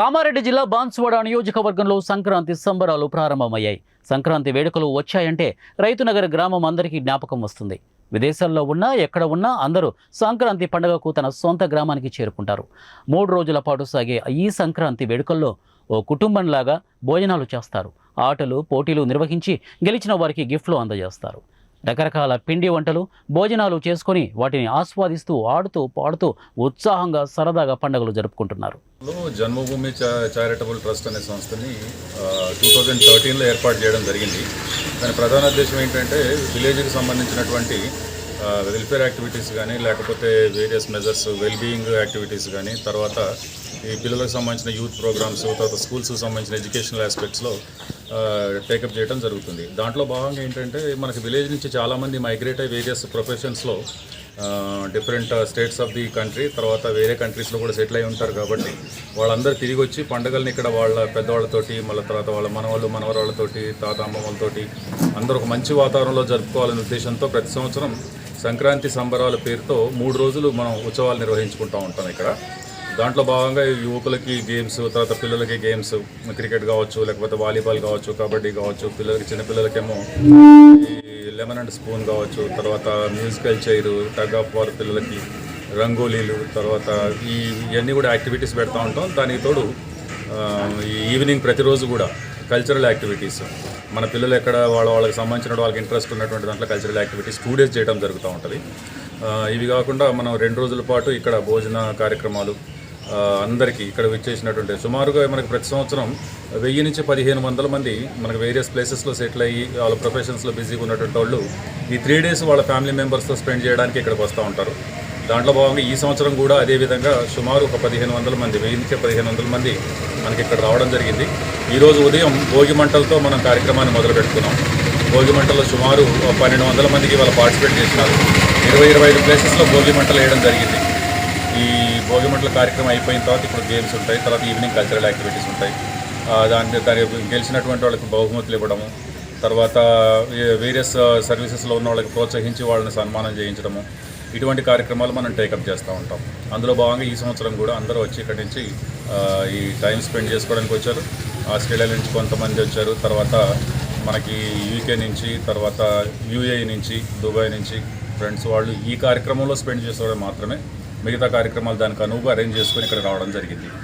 కామారెడ్డి జిల్లా బాన్సువాడ నియోజకవర్గంలో సంక్రాంతి సంబరాలు ప్రారంభమయ్యాయి. సంక్రాంతి వేడుకలు వచ్చాయంటే రైతునగర్ గ్రామం అందరికీ జ్ఞాపకం వస్తుంది. విదేశాల్లో ఉన్నా ఎక్కడ ఉన్నా అందరూ సంక్రాంతి పండుగకు తన సొంత గ్రామానికి చేరుకుంటారు. 3 రోజుల పాటు సాగే ఈ సంక్రాంతి వేడుకల్లో ఓ కుటుంబంలాగా భోజనాలు చేస్తారు. ఆటలు పోటీలు నిర్వహించి గెలిచిన వారికి గిఫ్ట్లు అందజేస్తారు. రకరకాల పిండి వంటలు భోజనాలు చేసుకొని వాటిని ఆస్వాదిస్తూ ఆడుతూ పాడుతూ ఉత్సాహంగా సరదాగా పండుగలు జరుపుకుంటున్నారు. జన్మభూమి చారిటబుల్ ట్రస్ట్ అనే సంస్థని 2013లో ఏర్పాటు చేయడం జరిగింది. దాని ప్రధాన ఉద్దేశం ఏంటంటే విలేజ్కి సంబంధించినటువంటి వెల్ఫేర్ యాక్టివిటీస్ కానీ లేకపోతే వేరియస్ మెజర్స్ వెల్బీయింగ్ యాక్టివిటీస్ కానీ తర్వాత ఈ పిల్లలకు సంబంధించిన యూత్ ప్రోగ్రామ్స్ తర్వాత స్కూల్స్కి సంబంధించిన ఎడ్యుకేషనల్ ఆస్పెక్ట్స్లో టేకప్ చేయడం జరుగుతుంది. దాంట్లో భాగంగా ఏంటంటే మనకి విలేజ్ నుంచి చాలామంది మైగ్రేట్ అయ్యి వేరియస్ ప్రొఫెషన్స్లో different states of the country తర్వాత వేరే కంట్రీస్లో కూడా సెటిల్ అయి ఉంటారు. కాబట్టి వాళ్ళందరూ తిరిగి వచ్చి పండుగల్ని ఇక్కడ వాళ్ళ పెద్దవాళ్ళతోటి మళ్ళీ తర్వాత వాళ్ళ మనవరాళ్ళతోటి తాత అమ్మమ్మలతోటి అందరూ ఒక మంచి వాతావరణంలో జరుపుకోవాలనే ఉద్దేశంతో ప్రతి సంవత్సరం సంక్రాంతి సంబరాల పేరుతో 3 రోజులు మనం ఉత్సవాలు నిర్వహించుకుంటూ ఉంటాం ఇక్కడ. దాంట్లో భాగంగా యువకులకి గేమ్స్ తర్వాత పిల్లలకి గేమ్స్ క్రికెట్ కావచ్చు లేకపోతే వాలీబాల్ కావచ్చు కబడ్డీ కావచ్చు చిన్నపిల్లలకేమో ఈ లెమన్ అండ్ స్పూన్ కావచ్చు తర్వాత musical chair tug of war పిల్లలకి రంగోలీలు తర్వాత ఇవన్నీ కూడా యాక్టివిటీస్ పెడతా ఉంటాం. దానికి తోడు ఈ ఈవినింగ్ ప్రతిరోజు కూడా కల్చరల్ యాక్టివిటీస్ మన పిల్లలు ఎక్కడ వాళ్ళకి సంబంధించిన వాళ్ళకి ఇంట్రెస్ట్ ఉన్నటువంటి దాంట్లో కల్చరల్ యాక్టివిటీస్ 2 days చేయడం జరుగుతూ ఉంటుంది. ఇవి కాకుండా మనం 2 రోజుల పాటు ఇక్కడ భోజన కార్యక్రమాలు అందరికీ ఇక్కడ విచ్చేసినటువంటి సుమారుగా మనకి ప్రతి సంవత్సరం 1000 నుంచి 1500 మంది మనకు వేరియస్ ప్లేసెస్లో సెటిల్ అయ్యి వాళ్ళ ప్రొఫెషన్స్లో బిజీగా ఉన్నటువంటి వాళ్ళు ఈ 3 days వాళ్ళ ఫ్యామిలీ మెంబర్స్తో స్పెండ్ చేయడానికి ఇక్కడికి వస్తూ ఉంటారు. దాంట్లో భాగంగా ఈ సంవత్సరం కూడా అదేవిధంగా సుమారు ఒక 1500 మంది 1000 నుంచి 1500 మంది మనకి ఇక్కడ రావడం జరిగింది. ఈరోజు ఉదయం భోగి మంటలతో మనం కార్యక్రమాన్ని మొదలు పెట్టుకున్నాం. భోగి మంటల్లో సుమారు 1200 మందికి వాళ్ళు పార్టిసిపేట్ చేసినారు. 20-25 ప్లేసెస్లో భోగి మంటలు వేయడం జరిగింది. ఈ భోగి మంటల కార్యక్రమం అయిపోయిన తర్వాత ఇప్పుడు గేమ్స్ ఉంటాయి, తర్వాత ఈవినింగ్ కల్చరల్ యాక్టివిటీస్ ఉంటాయి. దాని గెలిచినటువంటి వాళ్ళకి బహుమతులు ఇవ్వడము తర్వాత వేరియస్ సర్వీసెస్లో ఉన్న వాళ్ళకి ప్రోత్సహించి వాళ్ళని సన్మానం చేయించడము ఇటువంటి కార్యక్రమాలు మనం టేకప్ చేస్తూ ఉంటాం. అందులో భాగంగా ఈ సంవత్సరం కూడా అందరూ వచ్చి ఇక్కడి నుంచి ఈ టైం స్పెండ్ చేసుకోవడానికి వచ్చారు. ఆస్ట్రేలియా నుంచి కొంతమంది వచ్చారు, తర్వాత మనకి యూకే నుంచి తర్వాత యూఏఈ నుంచి దుబాయ్ నుంచి ఫ్రెండ్స్ వాళ్ళు ఈ కార్యక్రమంలో స్పెండ్ చేసుకోవడం మాత్రమే మిగతా కార్యక్రమాలు దానికి అనువుగా అరేంజ్ చేసుకొని ఇక్కడ రావడం జరిగింది.